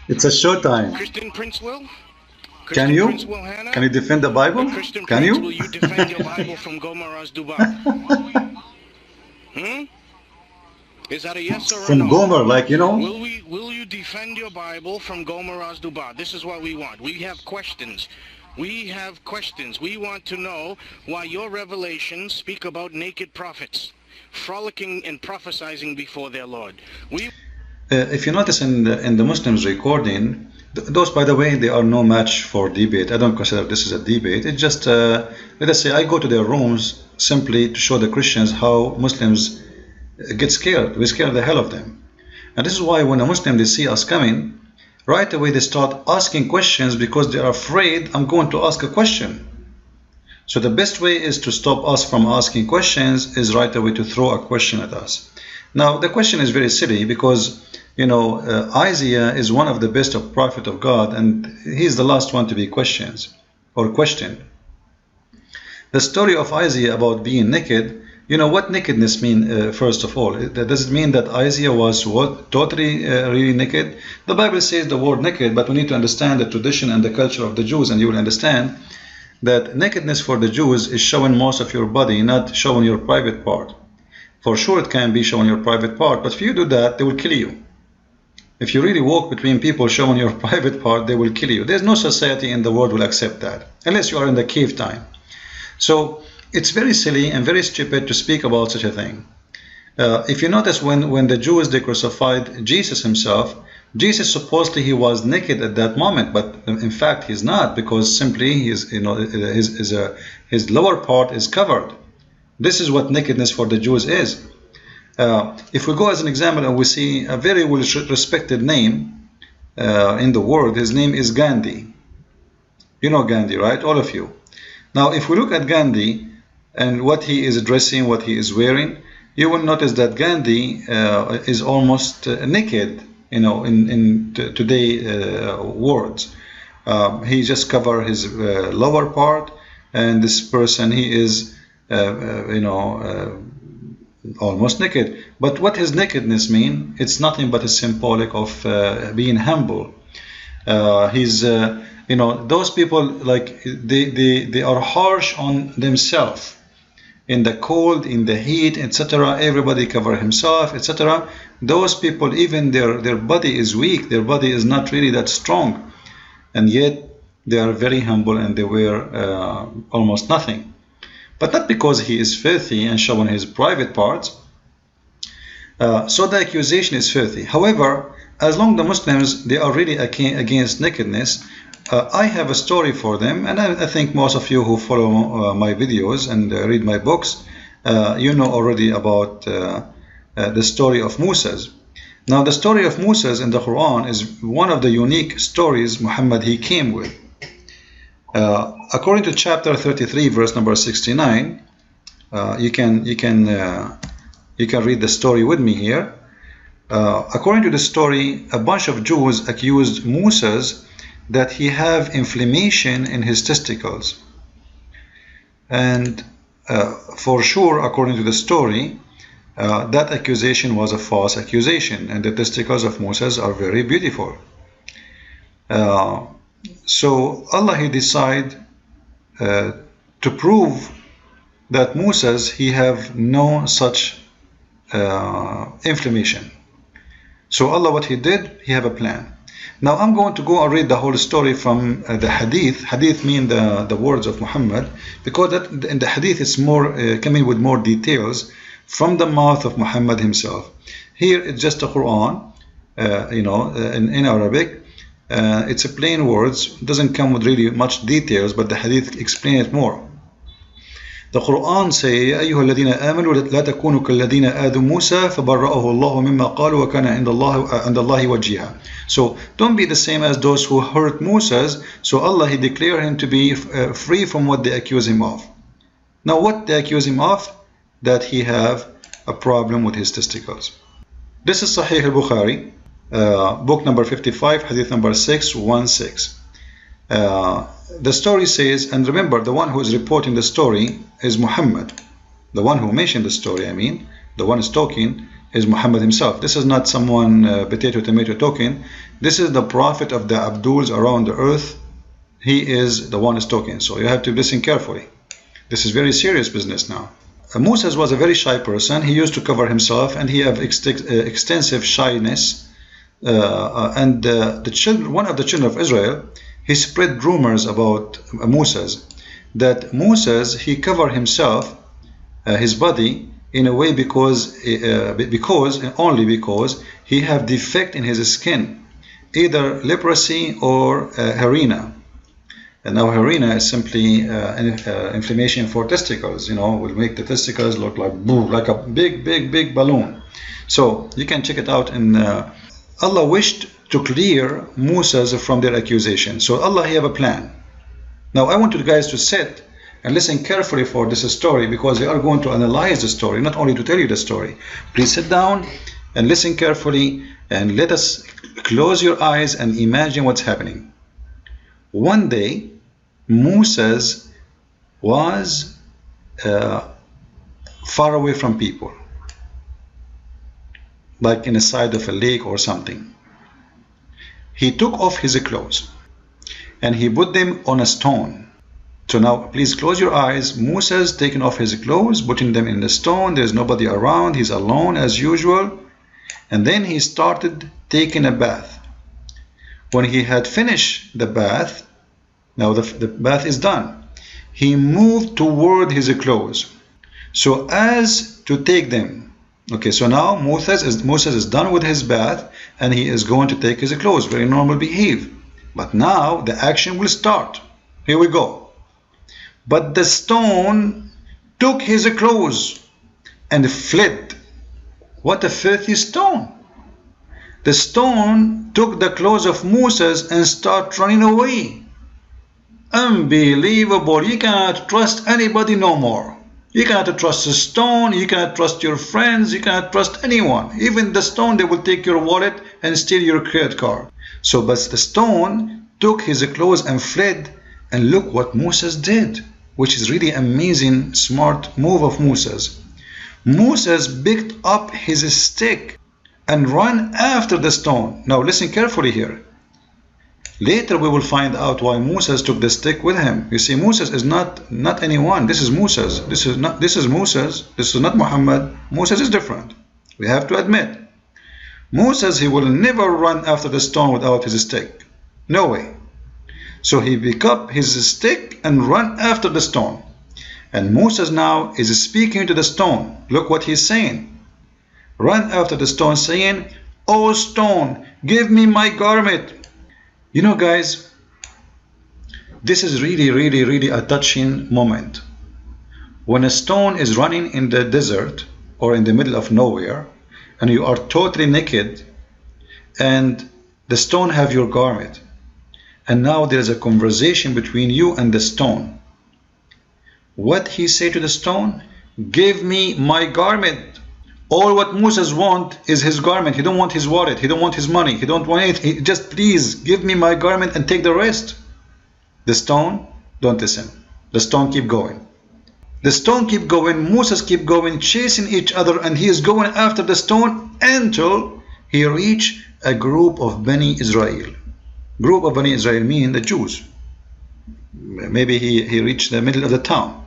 It's a show time. Christian Prince Will? Can you? Can you defend the Bible? Christian Can Prince, you? will you defend your Bible from Gomer Dubar? Is that a yes or a From no? Gomer, like, you know? Will you defend your Bible from Gomer Dubar? This is what we want. We have questions. We have questions. We want to know why your revelations speak about naked prophets, frolicking and prophesying before their Lord. If you notice in the Muslims recording, those, by the way, they are no match for debate. I don't consider this as a debate. It's just, let us say, I go to their rooms simply to show the Christians how Muslims get scared. We scare the hell of them. And this is why when a Muslim, they see us coming, right away they start asking questions because they are afraid I'm going to ask a question. So the best way is to stop us from asking questions is right away to throw a question at us. Now the question is very silly because, you know, Isaiah is one of the best of prophet of God, and he's the last one to be questioned. The story of Isaiah about being naked, you know what nakedness mean? First of all, does it mean that Isaiah was what, totally really naked? The Bible says the word naked, but we need to understand the tradition and the culture of the Jews, and you will understand that nakedness for the Jews is showing most of your body, not showing your private part. For sure it can be showing your private part, but if you do that, they will kill you. If you really walk between people showing your private part, they will kill you. There's no society in the world will accept that, unless you are in the cave time. So it's very silly and very stupid to speak about such a thing. If you notice when the Jews, they crucified Jesus himself, Jesus supposedly he was naked at that moment, but in fact he's not, because simply his lower part is covered. This is what nakedness for the Jews is. If we go as an example and we see a very well respected name in the world, his name is Gandhi. You know Gandhi, right? All of you. Now if we look at Gandhi and what he is dressing, what he is wearing, you will notice that Gandhi is almost naked, you know, in today words. He just cover his lower part, and this person, he is almost naked. But what his nakedness mean? It's nothing but a symbolic of being humble. Those people, like they are harsh on themselves. In the cold, in the heat, etc., everybody cover himself, etc. Those people, even their body is weak, their body is not really that strong, and yet they are very humble and they wear almost nothing. But not because he is filthy and showing his private parts. So the accusation is filthy. However, as long the Muslims, they are really against nakedness, I have a story for them, and I think most of you who follow my videos and read my books, you know already about the story of Moses. Now the story of Moses in the Quran is one of the unique stories Muhammad he came with. According to chapter 33 verse number 69, you can read the story with me here. According to the story, a bunch of Jews accused Moses that he have inflammation in his testicles, and for sure, according to the story, that accusation was a false accusation, and the testicles of Moses are very beautiful. So Allah he decide to prove that Moses he have no such inflammation. So Allah, what he did, he have a plan. Now I'm going to go and read the whole story from the hadith. Hadith mean the words of Muhammad, because that in the hadith it's more coming with more details from the mouth of Muhammad himself. Here it's just the Quran, in Arabic. It's a plain words, doesn't come with really much details, but the hadith explain it more. The Quran say, يا أيها الذين آمنوا لا تكونوا كالذين آذوا موسى فبرأه الله مما قالوا وكان عند الله وجيها. So don't be the same as those who hurt Moses. So Allah he declared him to be free from what they accuse him of. Now what they accuse him of? That he have a problem with his testicles. This is Sahih al-Bukhari, book number 55, hadith number 616. The story says, and remember, the one who is reporting the story is Muhammad. The one who mentioned the story, the one is talking, is Muhammad himself. This is not someone potato tomato talking. This is the prophet of the Abduls around the earth. He is the one who's talking. So you have to listen carefully. This is very serious business now. Moses was a very shy person. He used to cover himself, and he had extensive shyness. One of the children of Israel, he spread rumors about Moses, that Moses, he covered himself, his body, in a way because only because he have defect in his skin, either leprosy or harina. And now harina is simply inflammation for testicles. Will make the testicles look like a big balloon. So you can check it out. And Allah wished to clear Moses from their accusation. So Allah, he have a plan. Now I want you guys to sit and listen carefully for this story, because we are going to analyze the story, not only to tell you the story. Please sit down and listen carefully, and let us close your eyes and imagine what's happening. One day, Moses was far away from people, like in the side of a lake or something. He took off his clothes and he put them on a stone. So now please close your eyes. Moses taking off his clothes, putting them in the stone. There's nobody around. He's alone as usual. And then he started taking a bath. When he had finished the bath, now the bath is done, he moved toward his clothes so as to take them. Okay, so now Moses is done with his bath, and he is going to take his clothes. Very normal behave. But now the action will start. Here we go. But the stone took his clothes and fled. What a filthy stone! The stone took the clothes of Moses and started running away. Unbelievable. You cannot trust anybody no more. You cannot trust the stone. You cannot trust your friends. You cannot trust anyone. Even the stone, they will take your wallet and steal your credit card. So, but the stone took his clothes and fled. And look what Moses did, which is really amazing, smart move of Moses. Moses picked up his stick and ran after the stone. Now listen carefully here. Later we will find out why Moses took the stick with him. You see, Moses is not anyone. This is Moses. This is Moses. This is not Muhammad. Moses is different. We have to admit. Moses, he will never run after the stone without his stick. No way. So he picked up his stick and ran after the stone. And Moses now is speaking to the stone. Look what he's saying. Run after the stone, saying, "O stone, give me my garment." You know, guys, this is really a touching moment. When a stone is running in the desert or in the middle of nowhere, and you are totally naked, and the stone have your garment, and now there is a conversation between you and the stone. What he say to the stone? Give me my garment. All what Moses want is his garment. He don't want his wallet. He don't want his money. He don't want it. He just, please give me my garment and take the rest. The stone don't listen. The stone keep going. The stone keep going. Moses keep going, chasing each other, and he is going after the stone until he reach a group of Bani Israel. Group of Bani Israel meaning the Jews. Maybe he reached the middle of the town,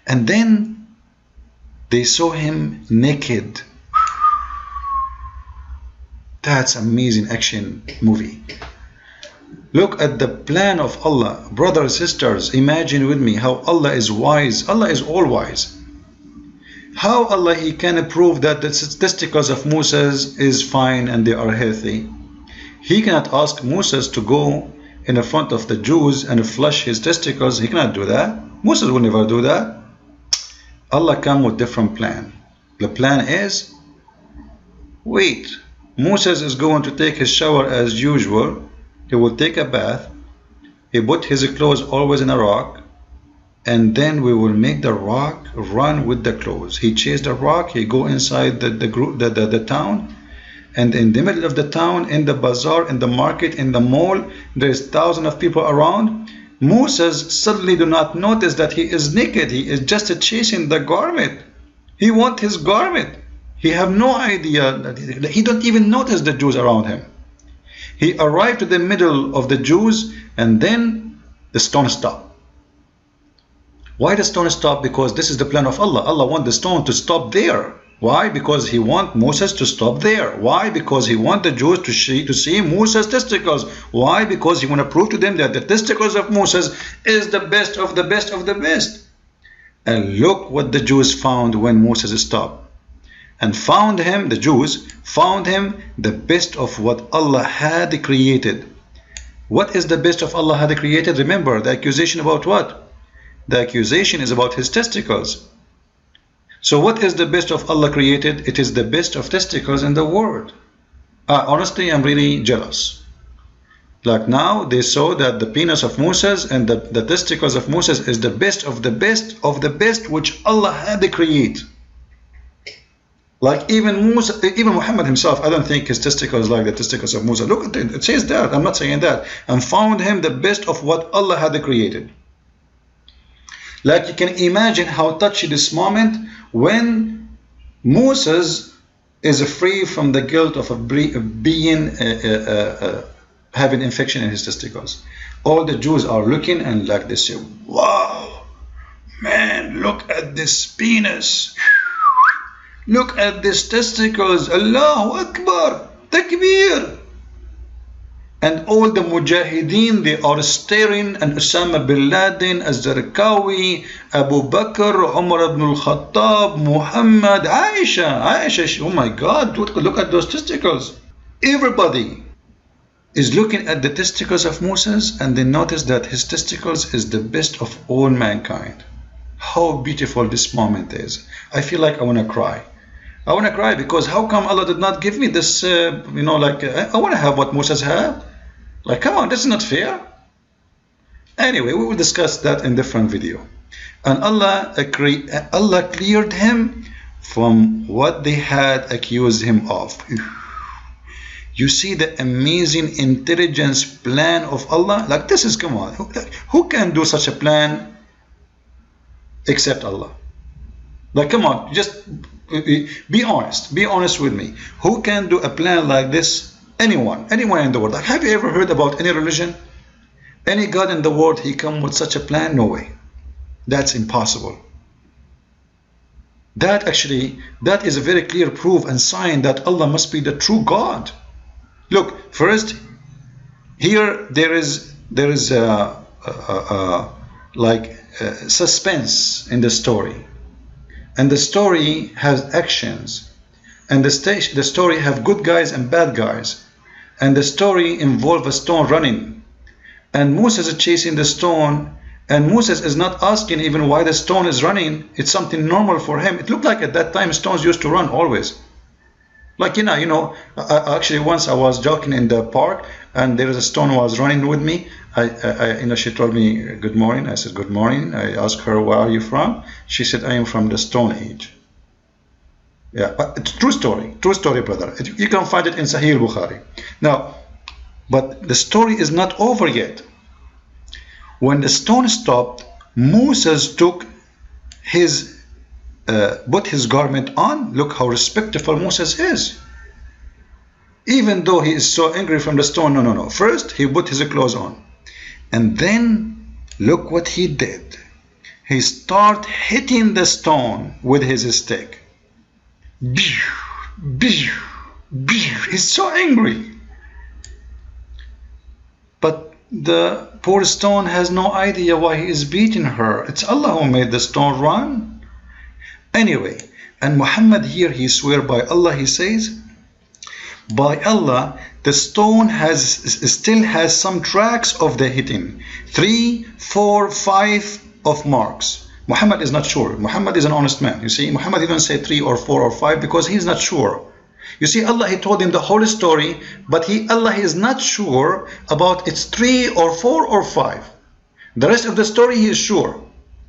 and then they saw him naked. That's amazing action movie. Look at the plan of Allah. Brothers, sisters, imagine with me how Allah is wise. Allah is all wise. How Allah, he can prove that the testicles of Moses is fine and they are healthy. He cannot ask Moses to go in the front of the Jews and flush his testicles. He cannot do that. Moses will never do that. Allah come with different plan. The plan is, wait, Moses is going to take his shower as usual. He will take a bath. He put his clothes always in a rock, and then we will make the rock run with the clothes. He chased the rock. He go inside the town, and in the middle of the town, in the bazaar, in the market, in the mall, there is thousands of people around. Moses suddenly do not notice that he is naked. He is just chasing the garment. He wants his garment. He have no idea, he don't even notice the Jews around him. He arrived to the middle of the Jews, and then the stone stopped. Why the stone stopped? Because this is the plan of Allah. Allah wants the stone to stop there. Why? Because he wants Moses to stop there. Why? Because he wants the Jews to see Moses' testicles. Why? Because he wants to prove to them that the testicles of Moses is the best of the best of the best. And look what the Jews found when Moses stopped. And found him, the Jews, found him the best of what Allah had created. What is the best of Allah had created? Remember, the accusation about what? The accusation is about his testicles. So what is the best of Allah created? It is the best of testicles in the world. Honestly, I'm really jealous. Like now, they saw that the penis of Moses and the testicles of Moses is the best of the best of the best which Allah had to create. Like even Muhammad himself, I don't think his testicles like the testicles of Musa. Look at it, it says that, I'm not saying that. And found him the best of what Allah had created. Like you can imagine how touchy this moment when Moses is free from the guilt of being having infection in his testicles. All the Jews are looking and like they say, wow, man, look at this penis. Look at these testicles. Allahu Akbar. Takbir. And all the mujahideen, they are staring, and Osama bin Laden, Az-Zarqawi, Abu Bakr, Umar ibn al-Khattab, Muhammad, Aisha, oh my God, look at those testicles. Everybody is looking at the testicles of Moses, and they notice that his testicles is the best of all mankind. How beautiful this moment is. I feel like I want to cry. I want to cry because how come Allah did not give me this, I want to have what Moses had. Like, come on, this is not fair. Anyway, we will discuss that in different video. And Allah cleared him from what they had accused him of. You see the amazing intelligence plan of Allah? Like this is, come on, who can do such a plan except Allah? Like, come on, just be honest with me. Who can do a plan like this? Anyone in the world. Like, have you ever heard about any religion? Any God in the world, he come with such a plan? No way. That's impossible. That is a very clear proof and sign that Allah must be the true God. Look, first, here there is suspense in the story. And the story has actions, and the story have good guys and bad guys, and the story involves a stone running, and Moses is chasing the stone, and Moses is not asking even why the stone is running. It's something normal for him. It looked like at that time stones used to run always. Like, actually once I was jogging in the park, and there is a stone was running with me. She told me good morning. I said good morning. I asked her, where are you from? She said, I am from the Stone Age. Yeah, but it's true story, brother. You can find it in Sahih Bukhari. Now, but the story is not over yet. When the stone stopped, Moses took put his garment on. Look how respectful Moses is. Even though he is so angry from the stone, no. First, he put his clothes on. And then, look what he did. He started hitting the stone with his stick. He's so angry. But the poor stone has no idea why he is beating her. It's Allah who made the stone run. Anyway, and Muhammad here, he swear by Allah, he says, by Allah, the stone still has some tracks of the hitting. 3, 4, 5 of marks. Muhammad is not sure. Muhammad is an honest man. You see, Muhammad didn't say 3 or 4 or 5 because he's not sure. You see, Allah, he told him the whole story, but Allah is not sure about it's 3 or 4 or 5. The rest of the story he is sure.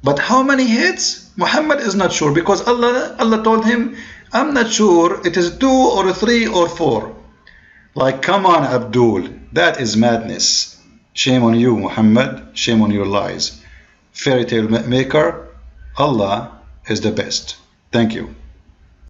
But how many hits? Muhammad is not sure because Allah told him, I'm not sure it is 2 or 3 or 4. Like, come on, Abdul, that is madness. Shame on you, Muhammad. Shame on your lies. Fairy tale maker, Allah is the best. Thank you.